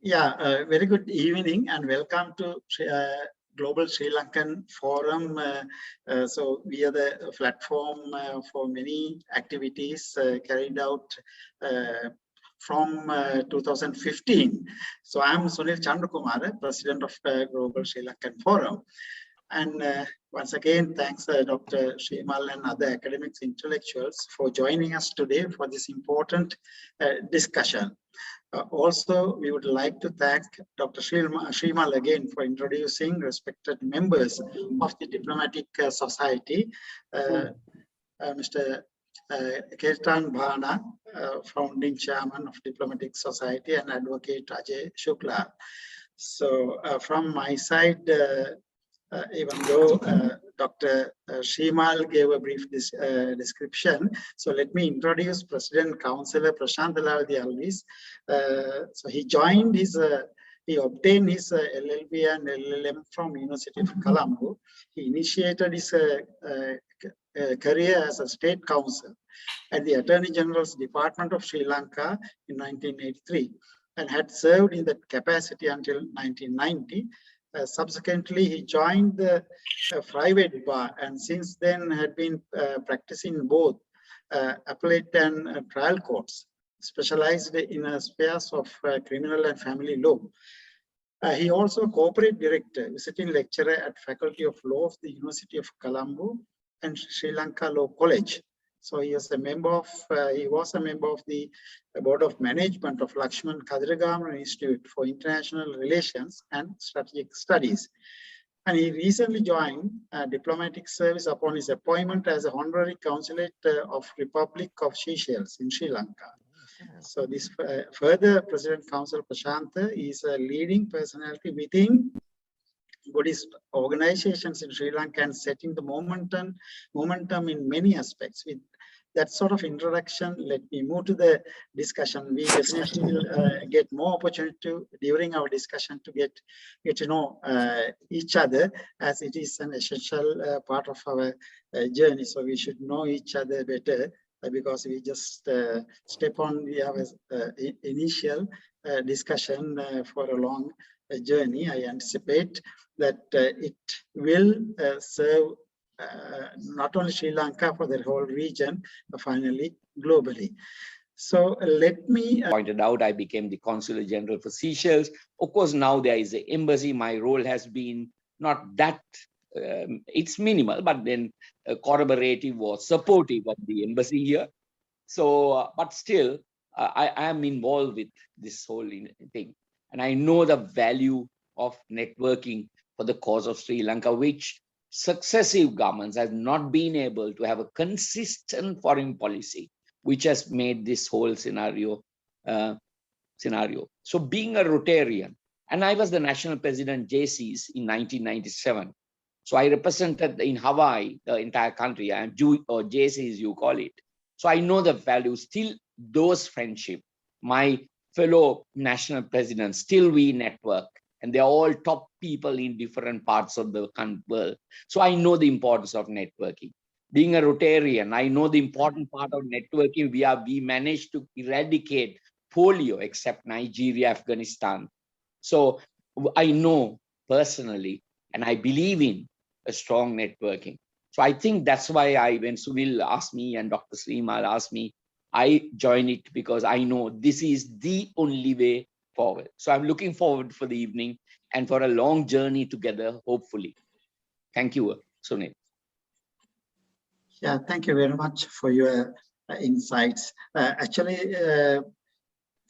Yeah, very good evening and welcome to Global Sri Lankan Forum. So we are the platform for many activities carried out from 2015. So I'm Sunil Chandrakumara, President of Global Sri Lankan Forum. And once again, thanks Dr. Srimal and other academics, intellectuals for joining us today for this important discussion. Also, we would like to thank Dr. Srimal again for introducing respected members of the Diplomatic Society, Mr. Kirtan Bhana, founding chairman of Diplomatic Society, and Advocate Ajay Sooklal. So from my side, even though Dr. Srimal gave a brief description, so let me introduce President Councillor Prashantalal Alvis. So he joined his, he obtained his LLB and LLM from University of Colombo. He initiated his career as a state counsel at the Attorney General's Department of Sri Lanka in 1983 and had served in that capacity until 1990. Subsequently, he joined the private bar and since then had been practicing both appellate and trial courts, specialized in spheres of criminal and family law. He also corporate director, visiting lecturer at Faculty of Law of the University of Colombo and Sri Lanka Law College. So he is a member of, he was a member of the Board of Management of Lakshman Kadirgaman Institute for International Relations and Strategic Studies. And he recently joined diplomatic service upon his appointment as a honorary consulate of Republic of Seychelles in Sri Lanka. So this further, President Council Prashanta is a leading personality within Buddhist organizations in Sri Lanka and setting the momentum in many aspects. With that sort of introduction, let me move to the discussion. We definitely will get more opportunity during our discussion to get to know each other, as it is an essential part of our journey. So we should know each other better because we just step on, we have an initial discussion for a long journey. I anticipate that it will serve not only Sri Lanka, for the whole region, but finally globally. So let me pointed out, I became the Consular General for Seychelles. Of course, now there is an embassy. My role has been not that, it's minimal, but then corroborative or supportive of the embassy here. So, but still, I am involved with this whole thing. And I know the value of networking for the cause of Sri Lanka, which successive governments have not been able to have a consistent foreign policy, which has made this whole scenario. So being a Rotarian, and I was the national president JCs in 1997. So I represented in Hawaii, the entire country, and or JCs you call it. So I know the value, still those friendship, my fellow national presidents, still we network, and they're all top people in different parts of the world. So I know the importance of networking. Being a Rotarian, I know the important part of networking. We managed to eradicate polio, except Nigeria, Afghanistan. So I know personally, and I believe in a strong networking. So I think that's why when Sunil asked me and Dr. Srimal asked me, I joined it because I know this is the only way forward. So I'm looking forward for the evening and for a long journey together, hopefully. Thank you, Sunil. Yeah, thank you very much for your insights. Actually, the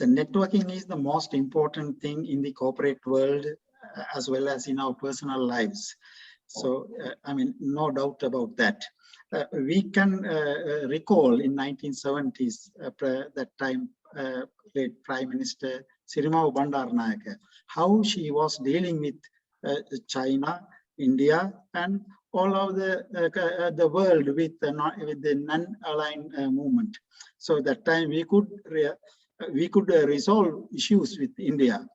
networking is the most important thing in the corporate world as well as in our personal lives. So, I mean, no doubt about that. We can recall in 1970s, that time, late Prime Minister Srimal Bandaranaike, how she was dealing with China, India, and all of the world with the non-aligned movement. So that time we could resolve issues with India.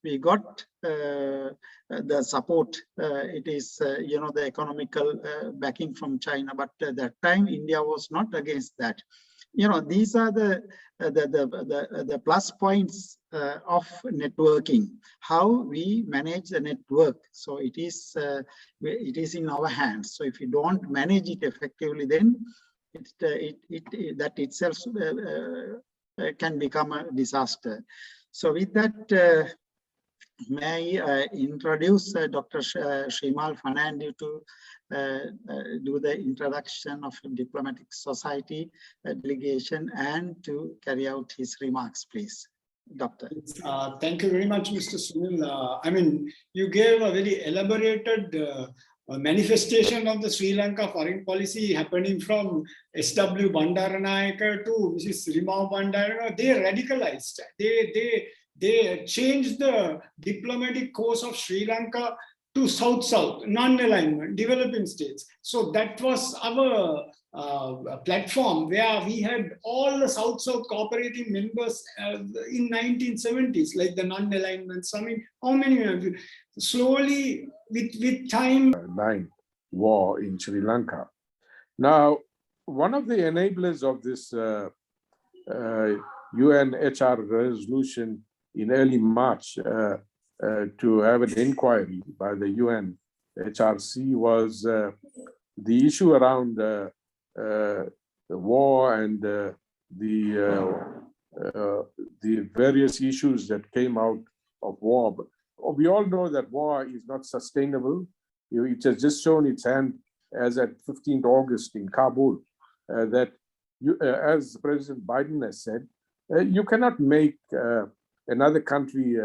We got the support. It is the economical backing from China, but at that time India was not against that. these are the plus points of networking, how we manage the network. So it is in our hands. So if you don't manage it effectively, then that itself can become a disaster. So with that, may I introduce Dr. Srimal Fernando to do the introduction of Diplomatic Society delegation and to carry out his remarks, please. Doctor. Thank you very much, Mr. Sunil. I mean, you gave a very elaborated manifestation of the Sri Lanka foreign policy happening from S.W. Bandaranaike to Mrs. Srimal Bandaranaike. They radicalized. They changed the diplomatic course of Sri Lanka to South-South, non-alignment, developing states. So that was our platform where we had all the South-South cooperating members in 1970s, like the non-alignment summit. How many of you? Slowly, with time. War in Sri Lanka. Now, one of the enablers of this UNHR resolution in early March to have an inquiry by the UNHRC was the issue around the war and the various issues that came out of war. But we all know that war is not sustainable. It has just shown its hand as at 15th August in Kabul, that as President Biden has said, you cannot make another country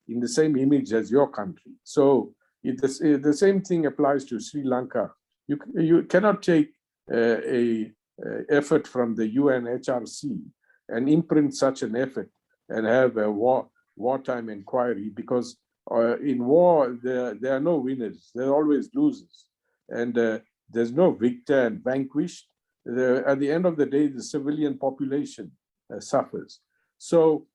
in the same image as your country. So the same thing applies to Sri Lanka. You cannot take a effort from the UNHRC and imprint such an effort and have a wartime inquiry, because in war there are no winners, there are always losers, and there's no victor and vanquished. At the end of the day, the civilian population suffers. So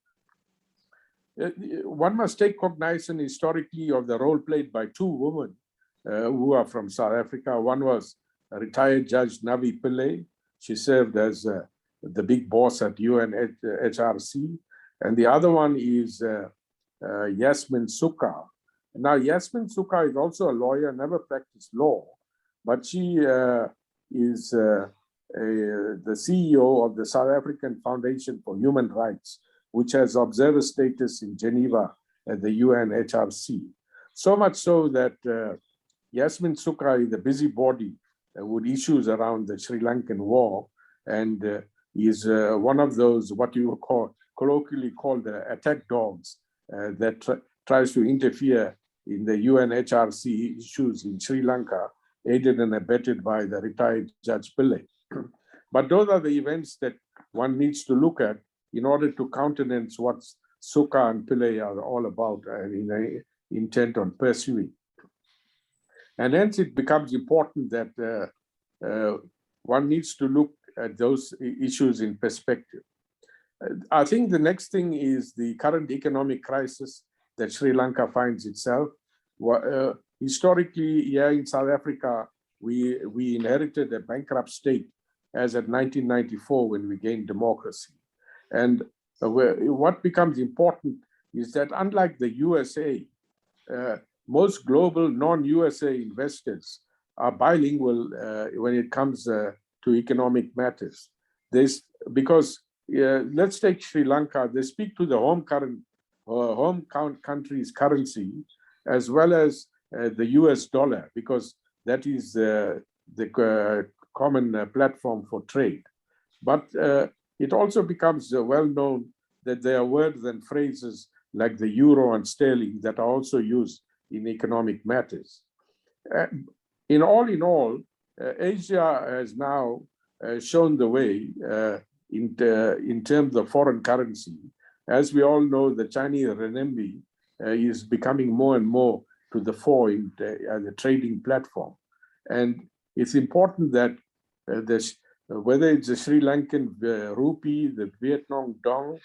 one must take cognizance historically of the role played by two women who are from South Africa. One was retired Judge Navi Pillay. She served as the big boss at UNHRC. And the other one is Yasmin Sooklal. Now, Yasmin Sooklal is also a lawyer, never practiced law, but she is the CEO of the South African Foundation for Human Rights, which has observer status in Geneva at the UNHRC. So much so that Yasmin Sooklal is the busybody with issues around the Sri Lankan war, and is one of those what you call colloquially called the attack dogs that tries to interfere in the UNHRC issues in Sri Lanka, aided and abetted by the retired Judge Pillay. But those are the events that one needs to look at in order to countenance what Sooklal and Pillay are all about and intent on pursuing. And hence it becomes important that one needs to look at those issues in perspective. I think the next thing is the current economic crisis that Sri Lanka finds itself. Historically, here in South Africa, we inherited a bankrupt state as at 1994 when we gained democracy. And what becomes important is that unlike the USA, most global non-USA investors are bilingual when it comes to economic matters. Because let's take Sri Lanka, they speak to the home country's currency as well as the US dollar, because that is the common platform for trade. But it also becomes well known that there are words and phrases like the euro and sterling that are also used in economic matters. In all, Asia has now shown the way in terms of foreign currency. As we all know, the Chinese renminbi is becoming more and more to the fore as a trading platform. And it's important that whether it's the Sri Lankan rupee, the Vietnam dong,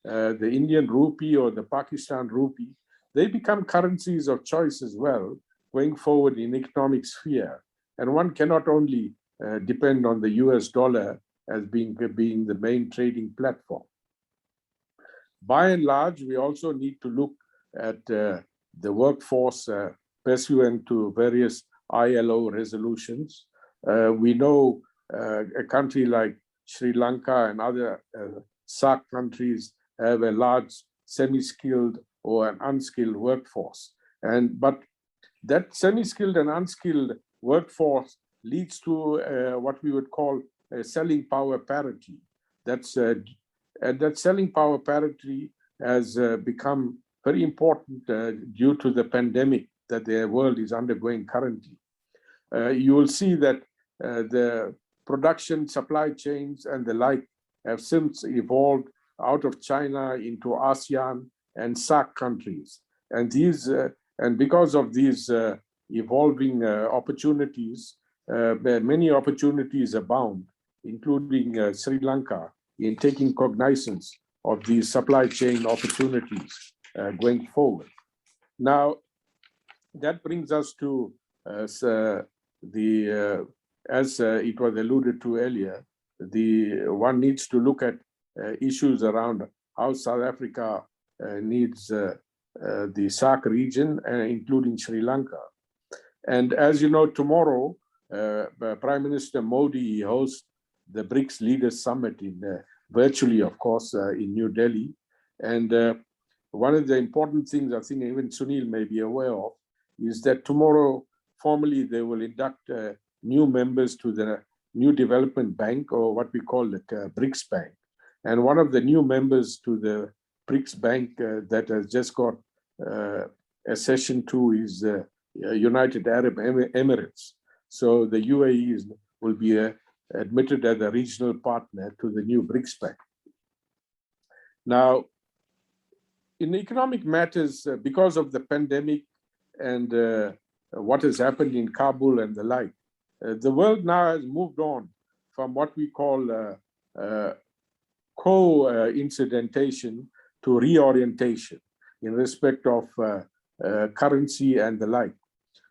the Indian rupee, or the Pakistan rupee, they become currencies of choice as well going forward in economic sphere. And one cannot only depend on the US dollar as being the main trading platform. By and large, we also need to look at the workforce pursuant to various ILO resolutions. We know a country like Sri Lanka and other SAARC countries have a large semi-skilled or an unskilled workforce. But that semi-skilled and unskilled workforce leads to what we would call a selling power parity. And that selling power parity has become very important due to the pandemic that the world is undergoing currently. You will see that the production, supply chains, and the like have since evolved out of China into ASEAN and SAARC countries. And because of these evolving opportunities, many opportunities abound, including Sri Lanka, in taking cognizance of these supply chain opportunities going forward. Now, that brings us to as it was alluded to earlier, one needs to look at issues around how South Africa needs the SAARC region, including Sri Lanka. And as you know, tomorrow, Prime Minister Modi hosts the BRICS Leaders Summit virtually, of course, in New Delhi. And one of the important things I think even Sunil may be aware of is that tomorrow, formally, they will induct new members to the New Development Bank, or what we call it, BRICS Bank. And one of the new members to the BRICS Bank that has just got accession to is United Arab Emirates. So the UAE will be admitted as a regional partner to the new BRICS Bank. Now, in economic matters, because of the pandemic and what has happened in Kabul and the like, the world now has moved on from what we call co-incidentation to reorientation in respect of currency and the like.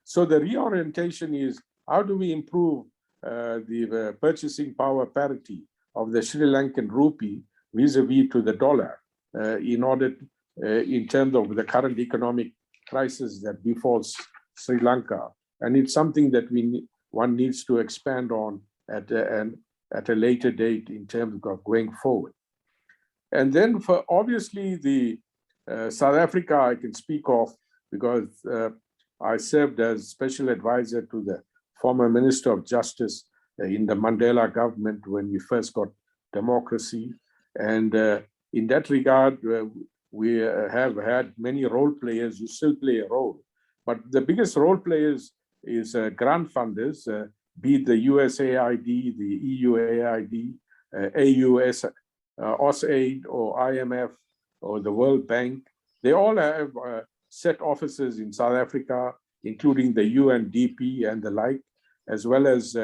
So the reorientation is, how do we improve the purchasing power parity of the Sri Lankan rupee vis-a-vis to the dollar in order, in terms of the current economic crisis that befalls Sri Lanka. And it's something that one needs to expand on at a later date in terms of going forward. And then for obviously the South Africa I can speak of because I served as special advisor to the former Minister of Justice in the Mandela government when we first got democracy. And in that regard, we have had many role players who still play a role. But the biggest role players is grant funders, be it the USAID, the EUAID, AUSAID, or IMF, or the World Bank. They all have set offices in South Africa, including the UNDP and the like, as well as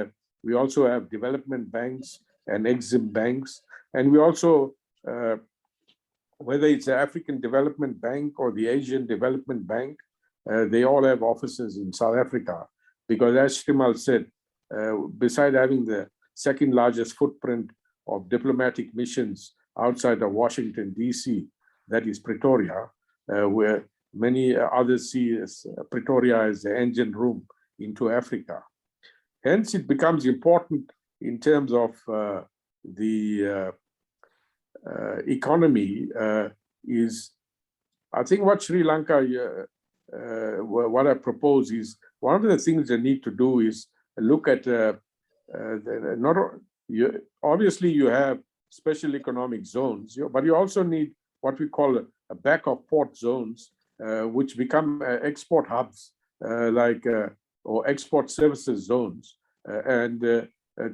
we also have development banks and Exim banks. And we also, whether it's the African Development Bank or the Asian Development Bank, they all have offices in South Africa. Because as Srimal said, beside having the second largest footprint of diplomatic missions outside of Washington, DC, that is Pretoria, where many others see Pretoria as the engine room into Africa. Hence, it becomes important in terms of the economy is, I think what Sri Lanka, what I propose is, one of the things they need to do is look at, obviously you have special economic zones, but you also need what we call a back of port zones, which become export hubs, or export services zones. And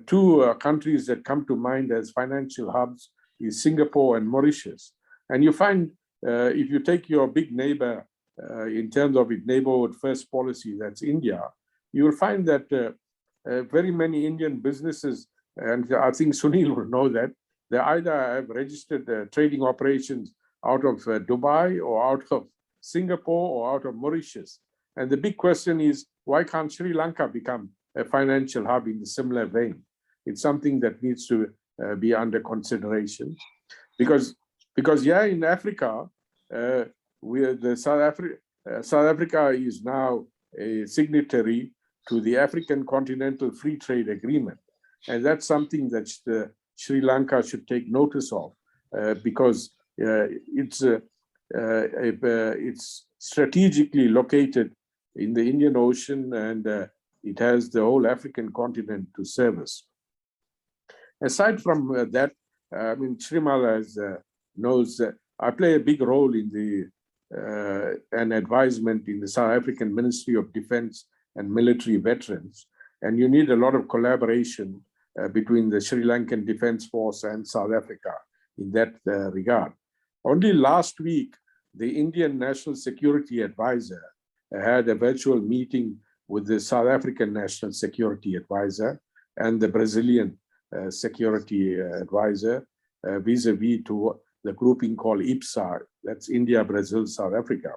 two countries that come to mind as financial hubs is Singapore and Mauritius. And you find, if you take your big neighbor in terms of its neighborhood first policy, that's India, you will find that very many Indian businesses, and I think Sunil will know that, they either have registered trading operations out of Dubai or out of Singapore or out of Mauritius. And the big question is, why can't Sri Lanka become a financial hub in a similar vein? It's something that needs to be under consideration, because yeah, in Africa, South Africa is now a signatory to the African Continental Free Trade Agreement, and that's something that Sri Lanka should take notice of, because it's strategically located in the Indian Ocean, and it has the whole African continent to service. Aside from that, I mean, Srimal knows that I play a big role in an advisement in the South African Ministry of Defense and Military Veterans, and you need a lot of collaboration between the Sri Lankan Defense Force and South Africa in that regard. Only last week, the Indian National Security Advisor had a virtual meeting with the South African National Security Advisor and the Brazilian Security Advisor vis-a-vis to the grouping called IPSA, that's India, Brazil, South Africa.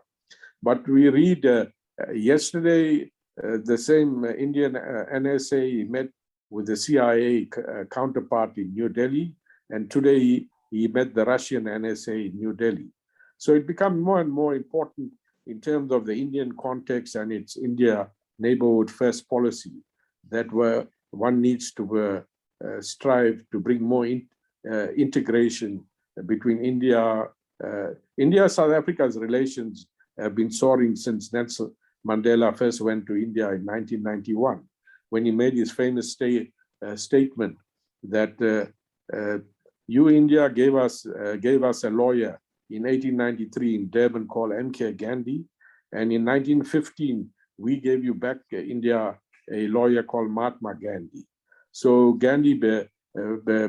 But we read yesterday, the same Indian NSA met with the CIA counterpart in New Delhi, and today he met the Russian NSA in New Delhi. So it becomes more and more important in terms of the Indian context and its India neighborhood first policy that one needs to strive to bring more integration between India. South Africa's relations have been soaring since Nelson Mandela first went to India in 1991, when he made his famous statement that you, India, gave us a lawyer in 1893 in Durban called M.K. Gandhi, and in 1915 we gave you back India a lawyer called Mahatma Gandhi. So Gandhi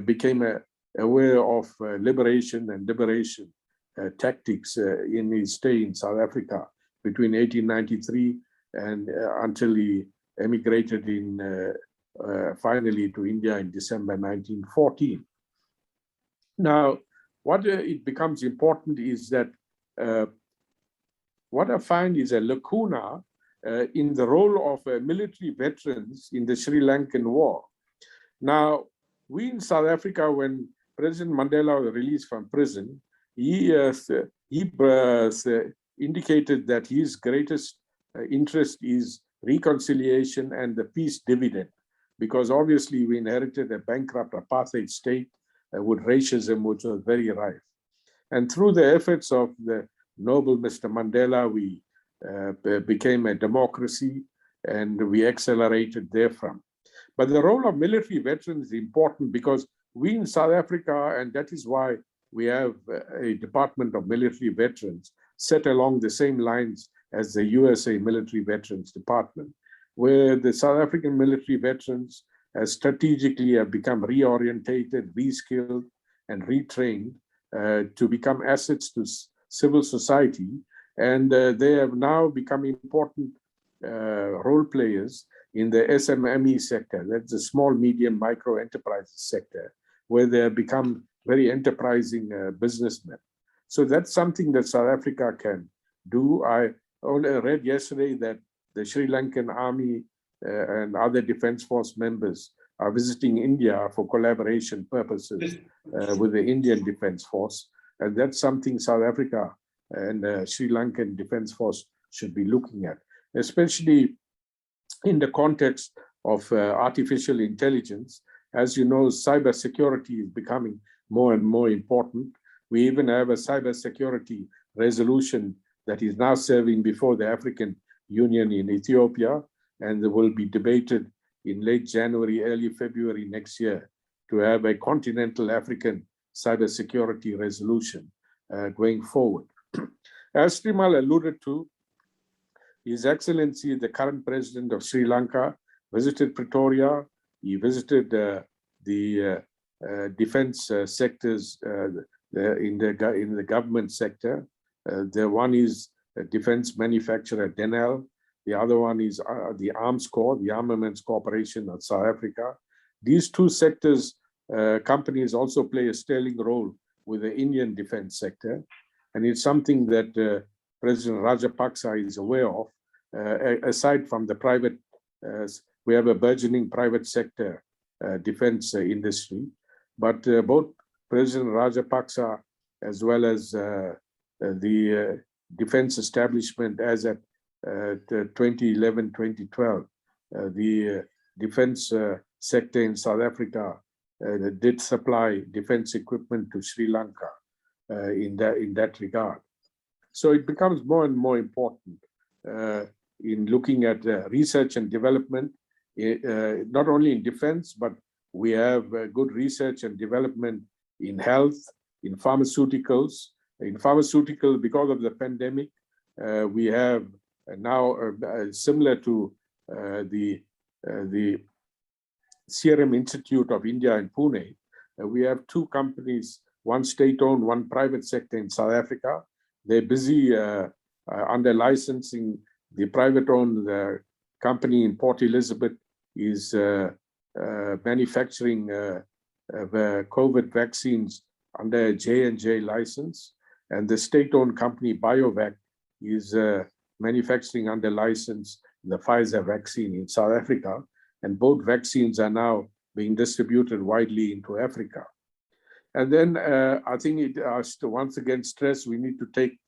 became aware of liberation and liberation tactics in his stay in South Africa between 1893 and until he emigrated finally to India in December 1914. Now, what it becomes important is that what I find is a lacuna in the role of military veterans in the Sri Lankan war. Now, we in South Africa, when President Mandela was released from prison, he indicated that his greatest interest is reconciliation and the peace dividend, because obviously we inherited a bankrupt apartheid state with racism, which was very rife. And through the efforts of the noble Mr. Mandela, we became a democracy and we accelerated therefrom. But the role of military veterans is important because we in South Africa, and that is why we have a Department of Military Veterans set along the same lines as the USA Military Veterans Department, where the South African military veterans strategically have become reorientated, reskilled, and retrained to become assets to civil society. And they have now become important role players in the SMME sector, that's the small, medium, micro enterprises sector, where they have become very enterprising businessmen. So that's something that South Africa can do. I only read yesterday that the Sri Lankan army and other defense force members are visiting India for collaboration purposes with the Indian Defense Force. And that's something South Africa and Sri Lankan Defense Force should be looking at, especially in the context of artificial intelligence. As you know, cybersecurity is becoming more and more important. We even have a cybersecurity resolution that is now serving before the African Union in Ethiopia, and it will be debated in late January, early February next year to have a continental African cybersecurity resolution going forward. As Srimal alluded to, His Excellency, the current president of Sri Lanka, visited Pretoria. He visited the defense sectors in the government sector. The one is a defense manufacturer, Denel. The other one is the Arms Corps, the Armaments Corporation of South Africa. These two sectors, companies also play a sterling role with the Indian defense sector. And it's something that President Rajapaksa is aware of. Aside from the private, we have a burgeoning private sector defense industry. But both President Rajapaksa as well as the defense establishment as at 2011-2012, the defense sector in South Africa did supply defense equipment to Sri Lanka in that regard. So it becomes more and more important in looking at research and development, not only in defense, but we have good research and development in health, in pharmaceuticals. In pharmaceutical, because of the pandemic, we have now similar to the Serum Institute of India in Pune. We have two companies, one state-owned, one private sector in South Africa. They're busy under licensing. The private-owned company in Port Elizabeth is manufacturing the COVID vaccines under a J&J license. And the state-owned company BioVac is manufacturing under license the Pfizer vaccine in South Africa. And both vaccines are now being distributed widely into Africa. And then I think it has to once again stress we need to take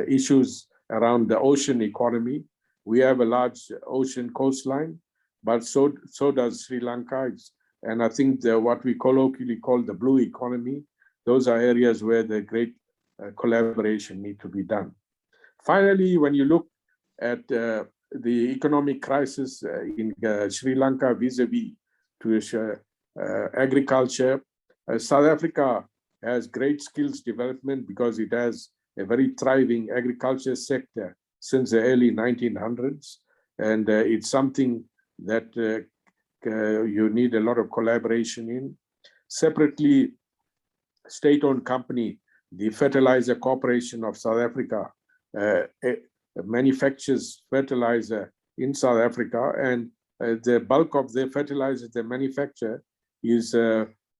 issues around the ocean economy. We have a large ocean coastline, but so does Sri Lanka. And I think what we colloquially call the blue economy, those are areas where the great collaboration need to be done. Finally, when you look at the economic crisis in Sri Lanka vis-a-vis to agriculture, South Africa has great skills development because it has a very thriving agriculture sector since the early 1900s. And it's something that you need a lot of collaboration in. Separately, state-owned company, the Fertilizer Corporation of South Africa, manufactures fertilizer in South Africa, and the bulk of the fertilizer they manufacture is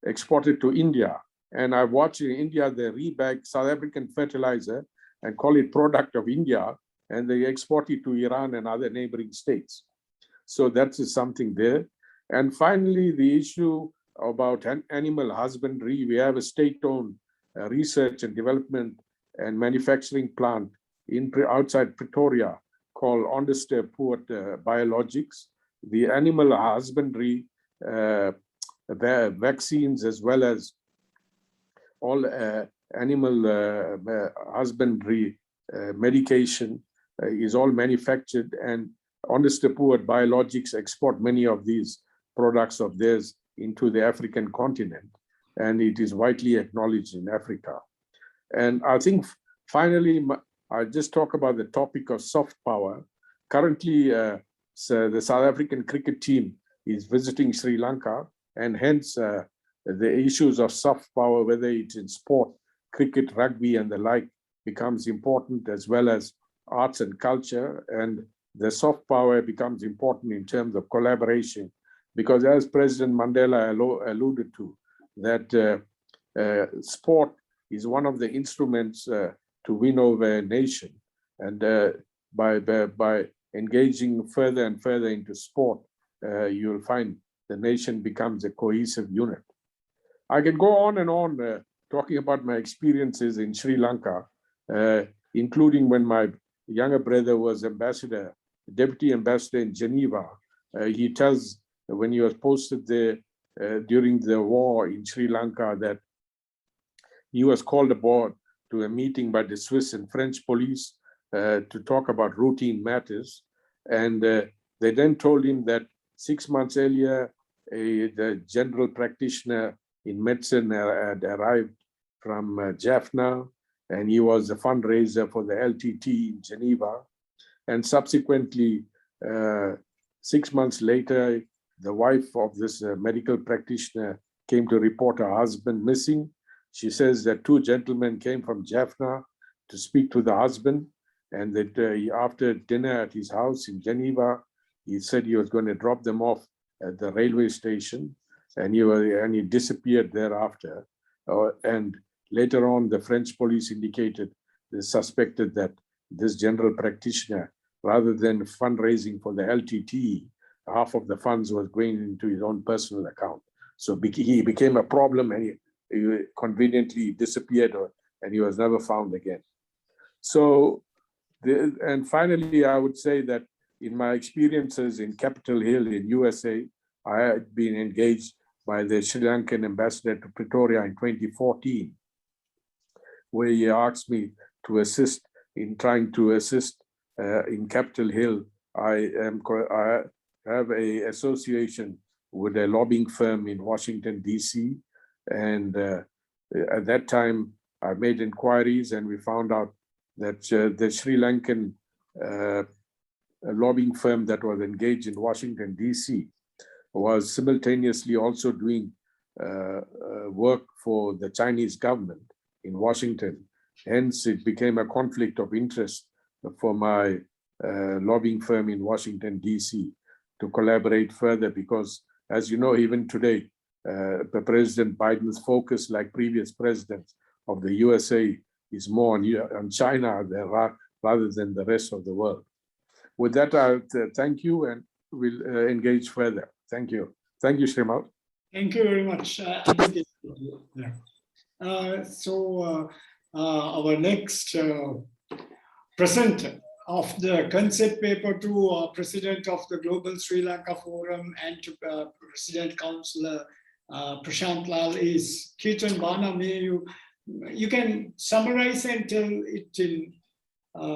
exported to India. And I watch in India, they rebag South African fertilizer and call it product of India, and they export it to Iran and other neighboring states. So that's something there. And finally, the issue about animal husbandry. We have a state-owned research and development and manufacturing plant outside Pretoria called Onderstepoort Biologics. The animal husbandry vaccines as well as all animal husbandry medication is all manufactured, and Onderstepoort Biologics export many of these products of theirs into the African continent, and it is widely acknowledged in Africa. And I think finally, I'll just talk about the topic of soft power. Currently, the South African cricket team is visiting Sri Lanka, and hence the issues of soft power, whether it's in sport, cricket, rugby, and the like, becomes important, as well as arts and culture. And the soft power becomes important in terms of collaboration, because as President Mandela alluded to, that sport is one of the instruments to win over a nation. And by engaging further and further into sport, you'll find the nation becomes a cohesive unit. I can go on and on talking about my experiences in Sri Lanka, including when my younger brother was ambassador, deputy ambassador in Geneva. He tells when he was posted there during the war in Sri Lanka that he was called aboard to a meeting by the Swiss and French police to talk about routine matters. And they then told him that 6 months earlier, the general practitioner in medicine had arrived from Jaffna, and he was a fundraiser for the LTT in Geneva. And subsequently, 6 months later, the wife of this medical practitioner came to report her husband missing. She says that two gentlemen came from Jaffna to speak to the husband, and that after dinner at his house in Geneva, he said he was going to drop them off at the railway station, and he disappeared thereafter. And later on, the French police indicated they suspected that this general practitioner, rather than fundraising for the LTT, half of the funds was going into his own personal account. So he became a problem, and he conveniently disappeared, and he was never found again. So, and finally, I would say that in my experiences in Capitol Hill in USA, I had been engaged by the Sri Lankan ambassador to Pretoria in 2014, where he asked me to assist in trying to assist in Capitol Hill. I have a association with a lobbying firm in Washington, DC. And at that time, I made inquiries, and we found out that the Sri Lankan lobbying firm that was engaged in Washington, DC, was simultaneously also doing work for the Chinese government in Washington. Hence, it became a conflict of interest for my lobbying firm in Washington, DC, to collaborate further, because, as you know, even today, President Biden's focus, like previous presidents of the USA, is more on China rather than the rest of the world. With that, I'll thank you, and we'll engage further. Thank you. Thank you, Srimal. Thank you very much. Our next presenter of the concept paper to President of the Global Sri Lanka Forum and to President Councillor Prashant Lal is Kirtan Bhana. May you can summarize and tell it in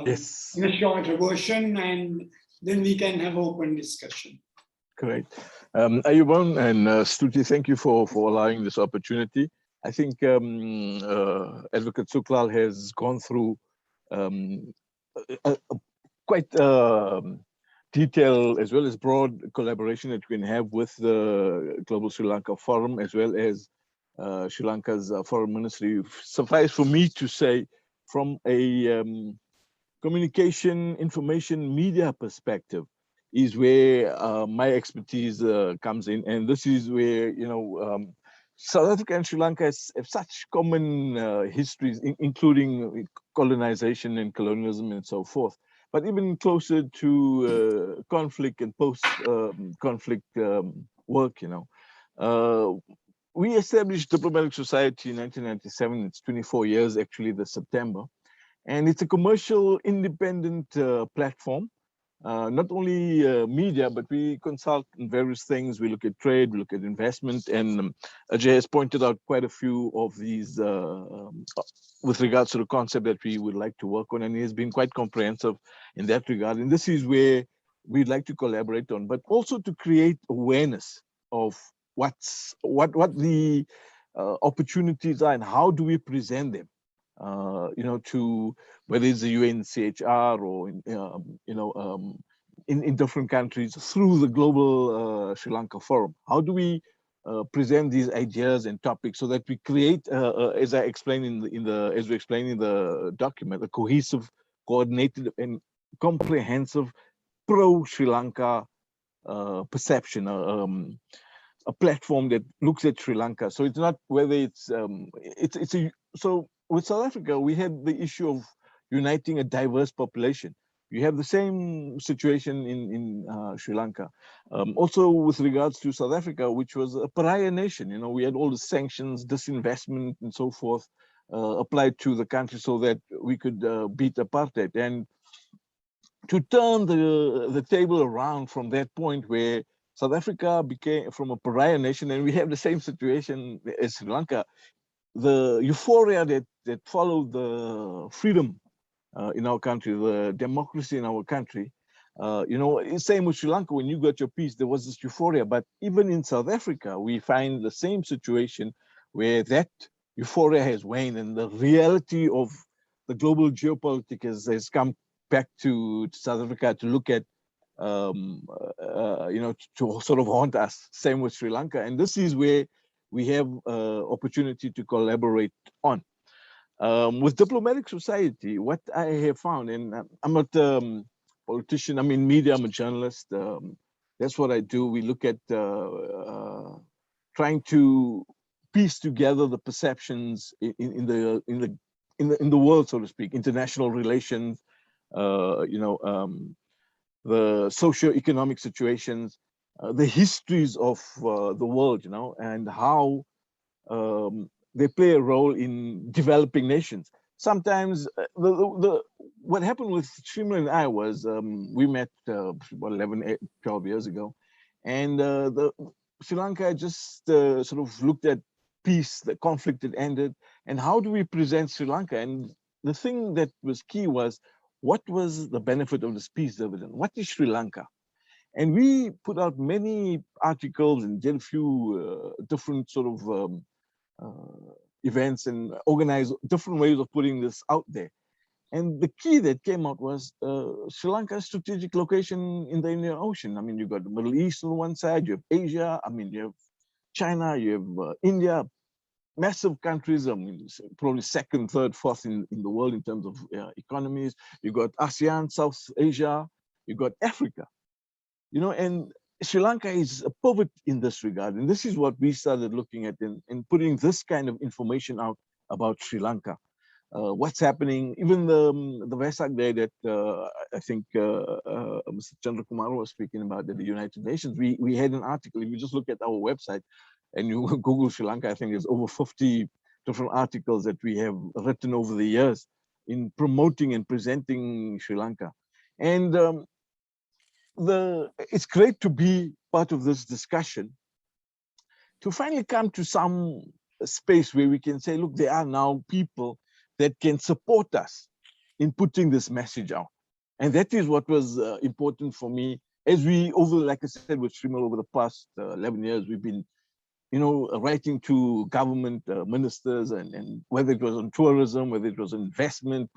Yes. in a short version, and then we can have open discussion. Correct. Ayuban and Stuti, thank you for allowing this opportunity. I think Advocate Sooklal has gone through a quite detailed as well as broad collaboration that we can have with the Global Sri Lanka Forum, as well as Sri Lanka's Foreign Ministry. Suffice for me to say, from a communication, information, media perspective, is where my expertise comes in, and this is where South Africa and Sri Lanka have such common histories, including colonization and colonialism and so forth. But even closer to conflict and post-conflict work, we established Diplomatic Society in 1997. It's 24 years actually this September, and it's a commercial independent platform. Not only media, but we consult in various things. We look at trade, we look at investment, and Ajay has pointed out quite a few of these with regards to the concept that we would like to work on, and he has been quite comprehensive in that regard. And this is where we'd like to collaborate on, but also to create awareness of what the opportunities are and how do we present them. To whether it's the UNCHR or in different countries through the Global Sri Lanka Forum. How do we present these ideas and topics so that we create, as I explained as we explained in the document, a cohesive, coordinated, and comprehensive pro-Sri Lanka perception, a platform that looks at Sri Lanka. So it's not whether so with South Africa, we had the issue of uniting a diverse population. You have the same situation in Sri Lanka. Also with regards to South Africa, which was a pariah nation, we had all the sanctions, disinvestment and so forth applied to the country so that we could beat apartheid. And to turn the table around from that point where South Africa became from a pariah nation, and we have the same situation as Sri Lanka, the euphoria that followed the freedom in our country, the democracy in our country, same with Sri Lanka. When you got your peace, there was this euphoria. But even in South Africa, we find the same situation where that euphoria has waned, and the reality of the global geopolitics has come back to South Africa to look at, to sort of haunt us. Same with Sri Lanka, and this is where we have opportunity to collaborate on. With Diplomatic Society, what I have found, and I'm not a politician, I'm in media, I'm a journalist. That's what I do. We look at trying to piece together the perceptions in the world, so to speak, international relations, the socio-economic situations, the histories of the world, and how they play a role in developing nations. Sometimes what happened with Srimal and I was we met about 11, 12 years ago, and Sri Lanka just sort of looked at peace, the conflict that ended, and how do we present Sri Lanka? And the thing that was key was, what was the benefit of this peace dividend? What is Sri Lanka? And we put out many articles and did a few different sort of events and organized different ways of putting this out there. And the key that came out was Sri Lanka's strategic location in the Indian Ocean. I mean, you've got the Middle East on one side, you have Asia, I mean, you have China, you have India, massive countries, I mean, probably second, third, fourth in the world in terms of economies. You've got ASEAN, South Asia, you've got Africa, and Sri Lanka is a pivot in this regard. And this is what we started looking at in putting this kind of information out about Sri Lanka. What's happening, even the Vesak Day that I think Mr. Chandrakumara was speaking about at the United Nations, we had an article. If you just look at our website and you Google Sri Lanka, I think there's over 50 different articles that we have written over the years in promoting and presenting Sri Lanka. And it's great to be part of this discussion, to finally come to some space where we can say, look, there are now people that can support us in putting this message out. And that is what was important for me. As like I said, with Srimal over the past 11 years, we've been, writing to government ministers, and whether it was on tourism, whether it was investment,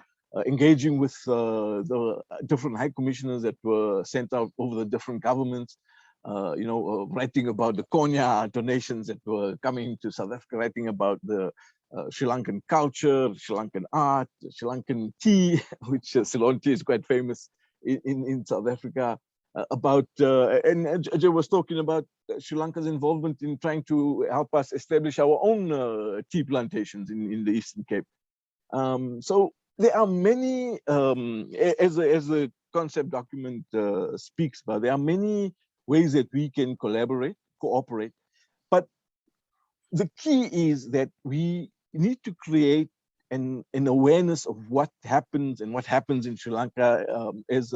engaging with the different high commissioners that were sent out over the different governments, writing about the Konya donations that were coming to South Africa, writing about the Sri Lankan culture, Sri Lankan art, Sri Lankan tea, which Ceylon tea is quite famous in South Africa, and Ajay was talking about Sri Lanka's involvement in trying to help us establish our own tea plantations in the Eastern Cape. So there are many, as the concept document speaks about, there are many ways that we can collaborate, cooperate, but the key is that we need to create an awareness of what happens and what happens in Sri Lanka, as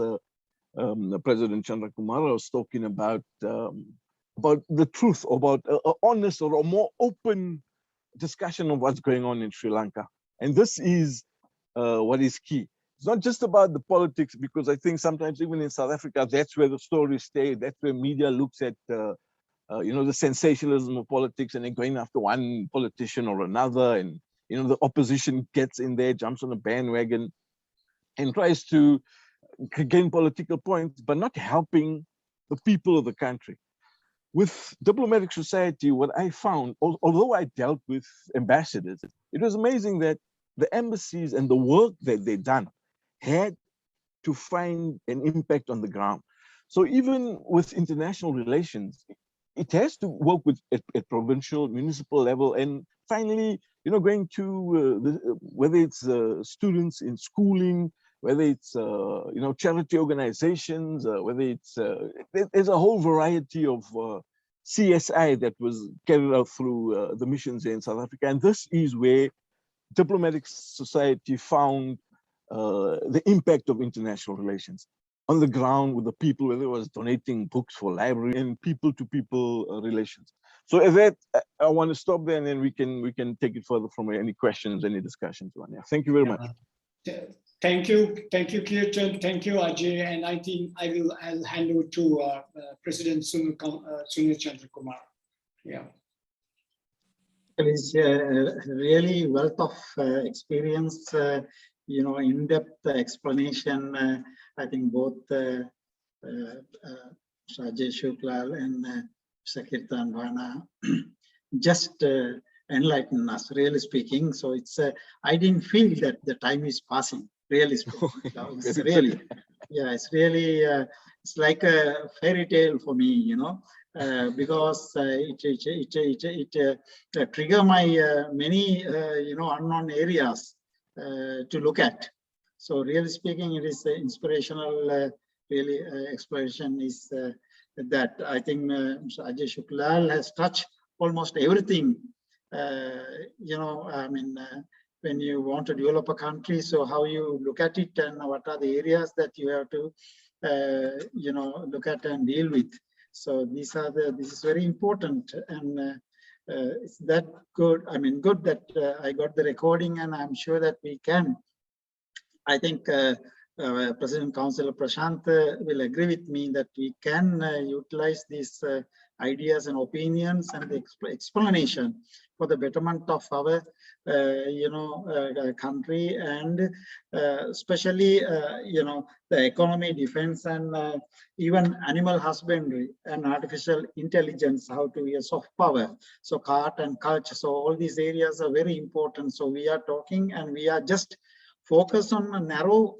President Chandrakumara was talking about the truth, about an honest or a more open discussion of what's going on in Sri Lanka. And this is what is key. It's not just about the politics, because I think sometimes even in South Africa, that's where the stories stay. That's where media looks at, the sensationalism of politics, and they're going after one politician or another. And, the opposition gets in there, jumps on a bandwagon and tries to gain political points, but not helping the people of the country. With diplomatic society, what I found, although I dealt with ambassadors, it was amazing that the embassies and the work that they've done had to find an impact on the ground. So even with international relations, it has to work with at provincial, municipal level, and finally, going to whether it's students in schooling, whether it's charity organizations, whether it's there's a whole variety of CSI that was carried out through the missions in South Africa, and this is where diplomatic society found the impact of international relations on the ground with the people, whether it was donating books for library and people-to-people relations. So as that, I want to stop there, and then we can take it further from any questions, any discussions. Thank you very much. Thank you, Kirtan. Thank you, Ajay. And I think I'll hand over to President Sunil Chandrakumara. Yeah. It's really wealth of experience, in-depth explanation. I think both Ajay Sooklal and Kirtan, Bhana just enlighten us, really speaking. So it's I didn't feel that the time is passing, really speaking. It's really, it's really it's like a fairy tale for me, because it trigger my many unknown areas to look at. So really speaking, it is inspirational. Really, exploration is that. I think Mr. Ajay Sooklal has touched almost everything. When you want to develop a country, so how you look at it and what are the areas that you have to, look at and deal with. So this is very important, and it's that good. I mean, good that I got the recording, and I'm sure that we can. I think President Councillor Prashant will agree with me that we can utilize these ideas and opinions and the explanation for the betterment of our, country, and especially, the economy, defense, and even animal husbandry and artificial intelligence, how to use soft power. So art and culture. So all these areas are very important. So we are talking, and we are just focused on a narrow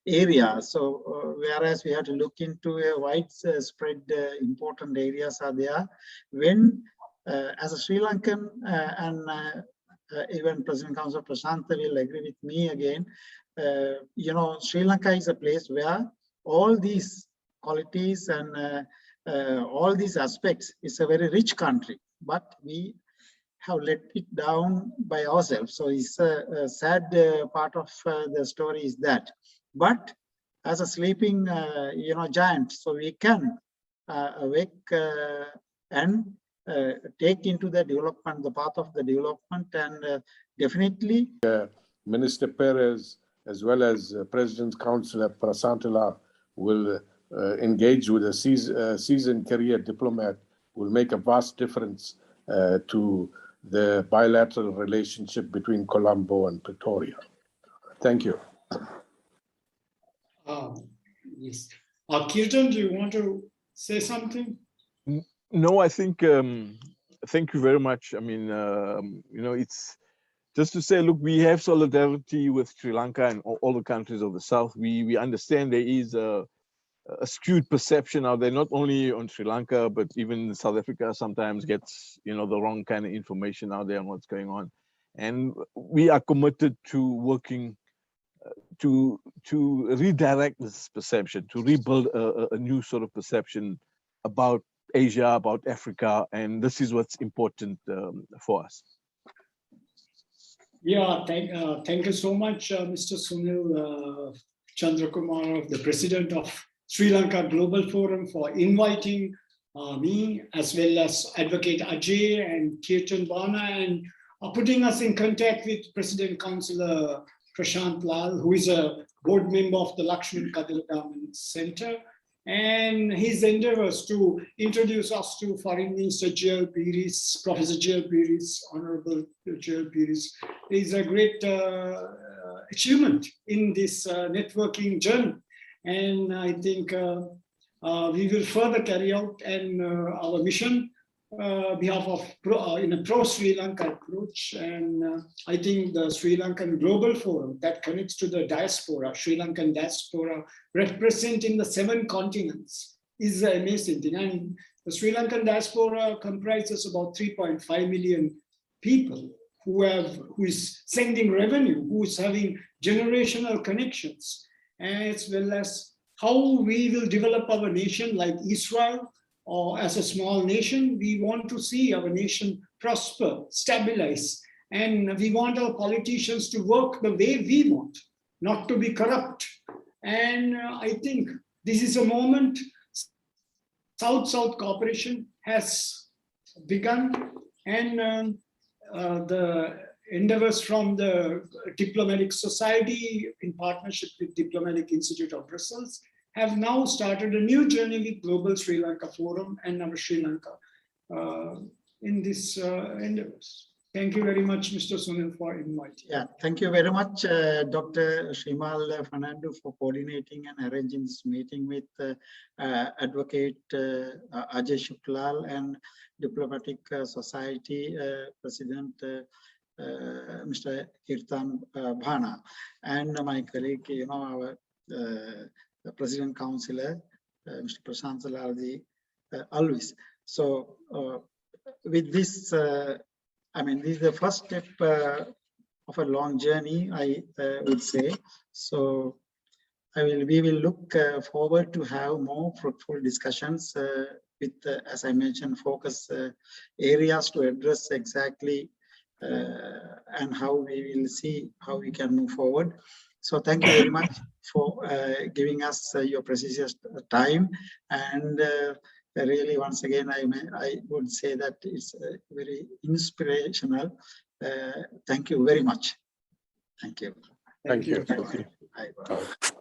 area. So whereas we have to look into a widespread important areas are there. When as a Sri Lankan and even President Council Prashant will agree with me again, Sri Lanka is a place where all these qualities and all these aspects is a very rich country, but we have let it down by ourselves. So it's a sad part of the story is that. But as a sleeping, giant, so we can awake and take into the development, the path of the development, and definitely. Minister Perez, as well as President's Councillor Prasantala, will engage with a seasoned career diplomat, will make a vast difference to the bilateral relationship between Colombo and Pretoria. Thank you. Yes. Kirtan, do you want to say something? No, I think, thank you very much. I mean, it's just to say, look, we have solidarity with Sri Lanka and all the countries of the South. We understand there is a skewed perception out there, not only on Sri Lanka, but even South Africa sometimes gets, the wrong kind of information out there on what's going on. And we are committed to working to redirect this perception, to rebuild a new sort of perception about Asia, about Africa, and this is what's important for us. Yeah, thank you so much, Mr. Sunil Chandrakumara, the President of Sri Lanka Global Forum, for inviting me, as well as Advocate Ajay and Kirtan Bhana, and putting us in contact with President Councillor Prashant Lal, who is a board member of the Lakshman Kadilagaman Center, and his endeavors to introduce us to Foreign Minister J.L. Piris, Professor J.L. Piris, Honorable J.L. Piris, is a great achievement in this networking journey. And I think we will further carry out our mission behalf of in a pro-Sri Lanka approach. And I think the Sri Lankan Global Forum that connects to the diaspora, Sri Lankan diaspora, representing the 7 continents, is an amazing thing. And the Sri Lankan diaspora comprises about 3.5 million people who is sending revenue, who is having generational connections, as well as how we will develop our nation like Israel, or as a small nation. We want to see our nation prosper, stabilize, and we want our politicians to work the way we want, not to be corrupt. And I think this is a moment South-South cooperation has begun, and the endeavors from the Diplomatic Society in partnership with Diplomatic Institute of Brussels have now started a new journey with Global Sri Lanka Forum and our Sri Lanka in this endeavors. Thank you very much, Mr. Sunil, for inviting. Yeah, thank you very much, Dr. Srimal Fernando, for coordinating and arranging this meeting with Advocate Ajay Sooklal and Diplomatic Society President Mr. Kirtan Bhana, and my colleague, our President Councillor Mr. Prashant Salardi Alwis. So with this, this is the first step of a long journey, I would say. So we will look forward to have more fruitful discussions with, as I mentioned, focus areas to address exactly and how we will see how we can move forward. So thank you very much for giving us your precious time. And really, once again, I would say that it's very inspirational. Thank you very much. Thank you. Thank you. Thank you. Bye.